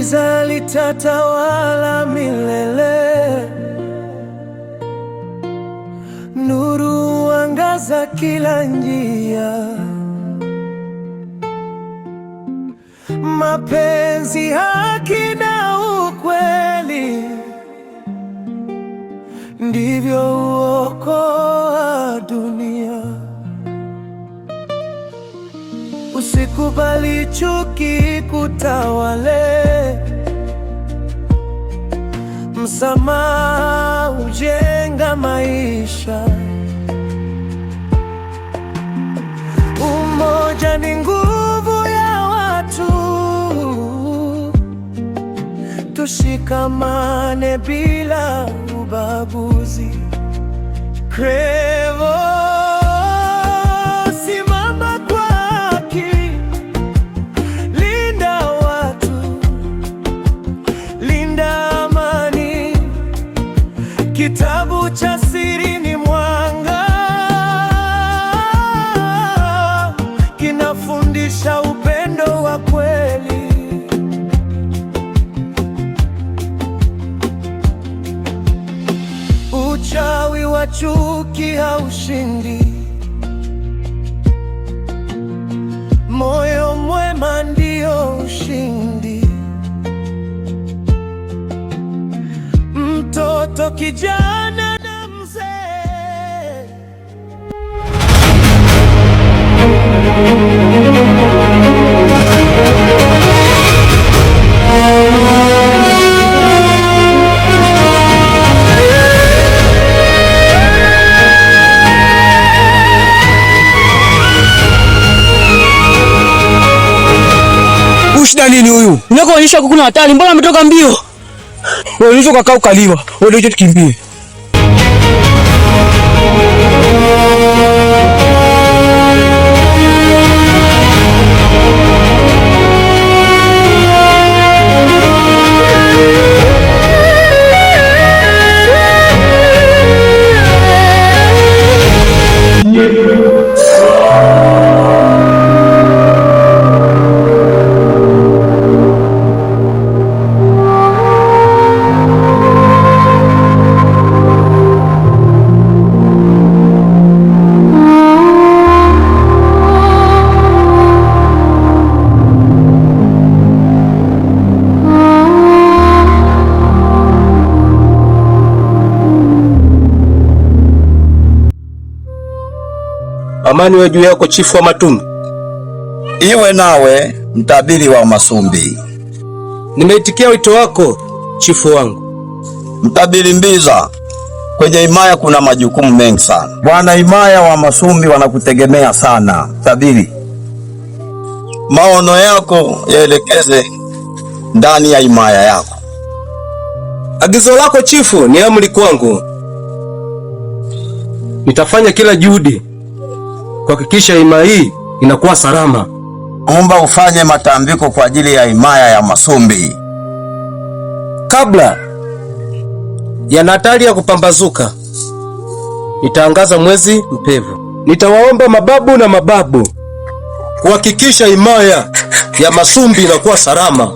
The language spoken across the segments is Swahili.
giza litatawala milele, nuru angaza kila njia. Mapenzi, haki na ukweli ndivyo huokoa dunia. Usikubali chuki kutawale, msamaha hujenga maisha. Umoja ni nguvu ya watu, tushikamane bila ubaguzi. Krevo, simama kwa haki, linda watu, linda amani. Kitabu cha siri ni mwanga, kinafundisha upendo wa kweli. Uchawi wa chuki haushindi, moyo mwema ndio ushindi. Mtoto, kijana na mzee, shida nini huyu? Ninakuonyesha kuna hatari, mbona umetoka mbio? Wewe unaweza kukaa ukaliwa, wewe ndio tukimbie. Amani wa juu yako, chifu wa Matumbi. Iwe nawe mtabiri wa Masumbi. Nimeitikia wito wako, chifu wangu. Mtabiri Mbiza, kwenye himaya kuna majukumu mengi sana. Bwana himaya wa Masumbi wanakutegemea sana. Mtabiri, maono yako yaelekeze ndani ya himaya yako. Agizo lako chifu ni amri kwangu. Nitafanya kila juhudi kuhakikisha himaya hii inakuwa salama. Omba ufanye matambiko kwa ajili ya himaya ya Masumbi. Kabla ya hatari ya kupambazuka, nitaangaza mwezi mpevu. Nitawaomba mababu na mababu kuhakikisha himaya ya Masumbi inakuwa salama.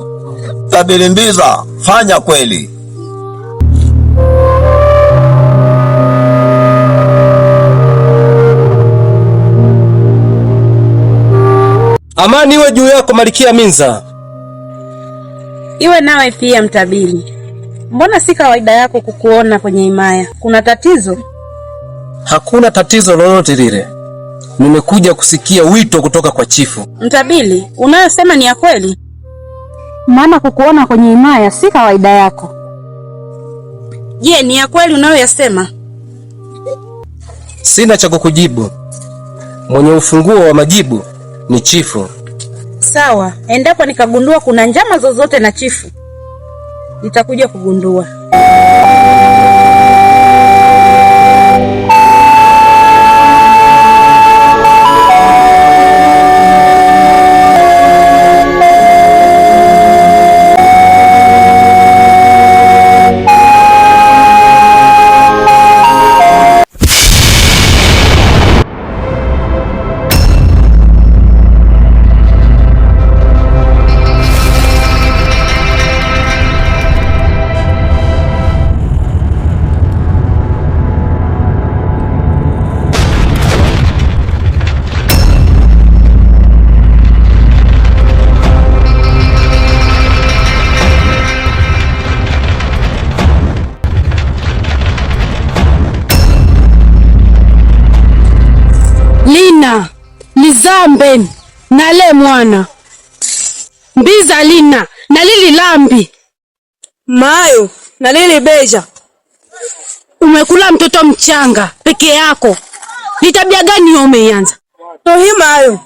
Tabiri Mbiza, fanya kweli. Amani iwe juu yako, Malikia Minza. Iwe nawe pia, mtabiri. Mbona si kawaida yako kukuona kwenye himaya? Kuna tatizo? Hakuna tatizo lolote lile. Nimekuja kusikia wito kutoka kwa chifu. Mtabiri, unayosema ni ya kweli? Maana kukuona kwenye himaya si kawaida yako. Je, ni ya kweli unayoyasema? Sina cha kukujibu. Mwenye ufunguo wa majibu ni chifu. Sawa, endapo nikagundua kuna njama zozote na chifu, nitakuja kugundua. Lizambe nale mwana mbiza lina na lili lambi mayo na lili beja. Umekula mtoto mchanga peke yako. Ni tabia gani umeianza? Hii mayo.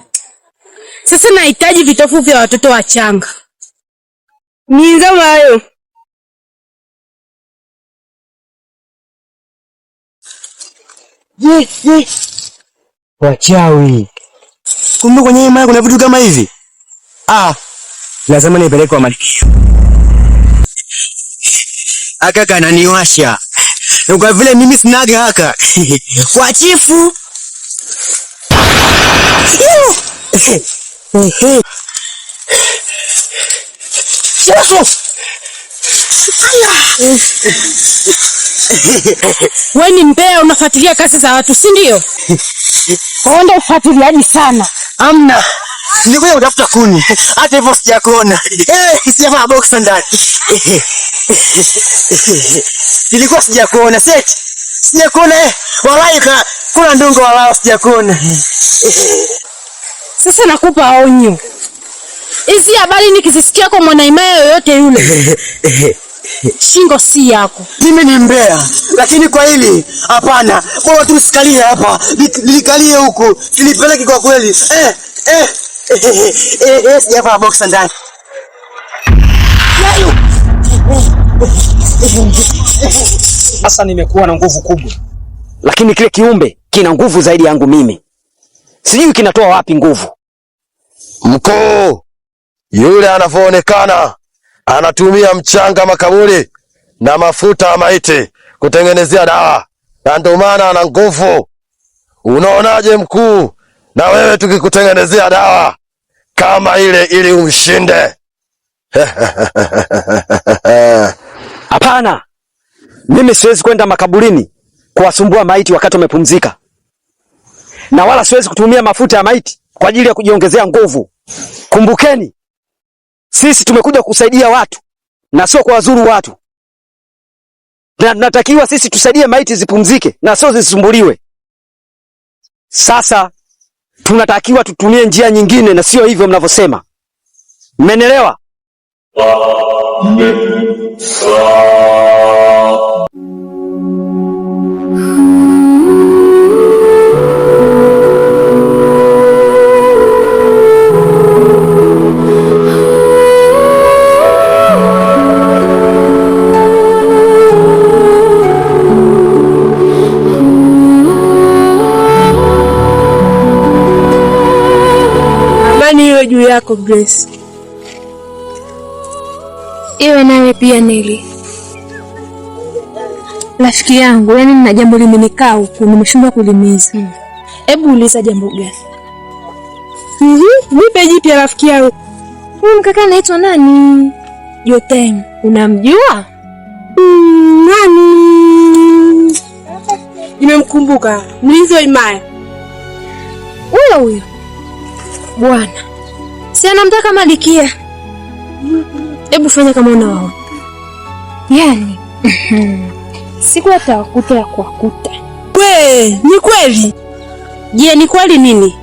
Sasa nahitaji vitofu vya watoto wachanga. Niinza mayo. Ye. Wachawi. Kumbe kwenye mayo kuna vitu kama hivi. Lazima nipeleke kwa Malkia. Aka kananiwasha. Kwa vile mimi sinaga haka. Kwa chifu. Wewe ni mbea, unafuatilia kazi za watu, si ndio? Onda ufuatiliaji sana. Amna. Nilikuja kutafuta kuni. Hata hivyo sijakuona. Sijavaa boxer ndani. Nilikuwa sijakuona set. Sijakuona walai kuna ndungo walao sijakuona. Sasa nakupa onyo. Hizi habari nikizisikia kwa mwanaimaya yoyote yule. Shingo si yako. Mimi ni mbea, lakini kwa hili hapana. Bora tu sikalie hapa. Nilikalie huko. Nilipeleke kwa kweli. Sijavaa boxer ndani. Sasa nimekuwa na nguvu kubwa, lakini kile kiumbe kina nguvu zaidi yangu mimi. Sijui kinatoa wapi nguvu. Mkuu, yule anavyoonekana anatumia mchanga makaburi na mafuta ya maiti kutengenezea dawa, na ndio maana ana nguvu. Unaonaje mkuu, na wewe tukikutengenezea dawa kama ile ili umshinde? Hapana, mimi siwezi kwenda makaburini kuwasumbua maiti wakati wamepumzika, na wala siwezi kutumia mafuta ya maiti kwa ajili ya kujiongezea nguvu. Kumbukeni, sisi tumekuja kusaidia watu na sio kuwazuru watu, na natakiwa sisi tusaidie maiti zipumzike na sio zisumbuliwe. Sasa tunatakiwa tutumie njia nyingine na sio hivyo mnavyosema. Mmenielewa? Amani iwe juu yako Grace. Iwe nawe pia Neli. Rafiki yangu, yani nina jambo limenikaa huku, nimeshindwa kulimeza. Hebu uliza jambo gani? Nipe jipya rafiki yangu. Huyu mkaka anaitwa nani? Jotem. Unamjua? Nani? Nimemkumbuka. Mlinzi wa Imaya. Huyo. Bwana. Si anamtaka Malkia. Hebu fanya kama unaona. Yani, siku atawakuta ya kuwakuta. Ni kweli? Je, ni kweli nini?